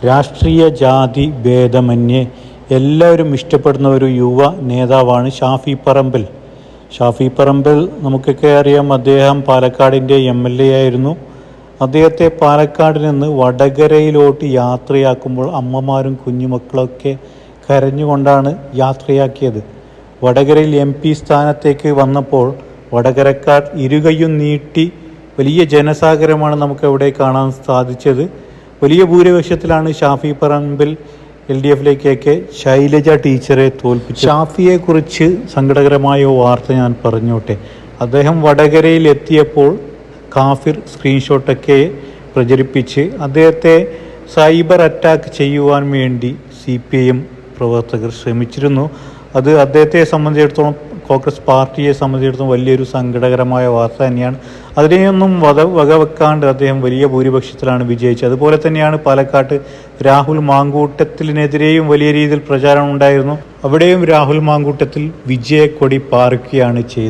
രാഷ്ട്രീയ ജാതി ഭേദമന്യേ എല്ലാവരും ഇഷ്ടപ്പെടുന്ന ഒരു യുവ നേതാവാണ് ഷാഫി പറമ്പിൽ. ഷാഫി പറമ്പിൽ നമുക്കൊക്കെ അറിയാം, അദ്ദേഹം പാലക്കാടിൻ്റെ MLA ആയിരുന്നു. അദ്ദേഹത്തെ പാലക്കാട് നിന്ന് വടകരയിലോട്ട് യാത്രയാക്കുമ്പോൾ അമ്മമാരും കുഞ്ഞുമക്കളൊക്കെ കരഞ്ഞുകൊണ്ടാണ് യാത്രയാക്കിയത്. വടകരയിൽ MP സ്ഥാനത്തേക്ക് വന്നപ്പോൾ വടകരക്കാർ ഇരുകൈയും നീട്ടി വലിയ ജനസാഗരമാണ് നമുക്ക് അവിടെ കാണാൻ സാധിച്ചത്. വലിയ ഭൂരിപക്ഷത്തിലാണ് ഷാഫി പറമ്പിൽ LDFിലേക്കൊക്കെ ശൈലജ ടീച്ചറെ തോൽപ്പിച്ചു. ഷാഫിയെക്കുറിച്ച് സങ്കടകരമായ വാർത്ത ഞാൻ പറഞ്ഞോട്ടെ. അദ്ദേഹം വടകരയിൽ എത്തിയപ്പോൾ കാഫിർ സ്ക്രീൻഷോട്ടൊക്കെ പ്രചരിപ്പിച്ച് അദ്ദേഹത്തെ സൈബർ അറ്റാക്ക് ചെയ്യുവാൻ വേണ്ടി CPIM പ്രവർത്തകർ ശ്രമിച്ചിരുന്നു. അത് അദ്ദേഹത്തെ സംബന്ധിച്ചിടത്തോളം, കോൺഗ്രസ് പാർട്ടിയെ സംബന്ധിച്ചിടത്തോളം വലിയൊരു സങ്കടകരമായ വാർത്ത തന്നെയാണ്. അതിനെയൊന്നും വകവെക്കാണ്ട് അദ്ദേഹം വലിയ ഭൂരിപക്ഷത്തിലാണ് വിജയിച്ചത്. അതുപോലെ തന്നെയാണ് പാലക്കാട്ട് രാഹുൽ മാങ്കൂട്ടത്തിനെതിരെയും വലിയ രീതിയിൽ പ്രചാരണം ഉണ്ടായിരുന്നു. അവിടെയും രാഹുൽ മാങ്കൂട്ടത്തിൽ വിജയക്കൊടി പാറിക്കുകയാണ് ചെയ്തത്.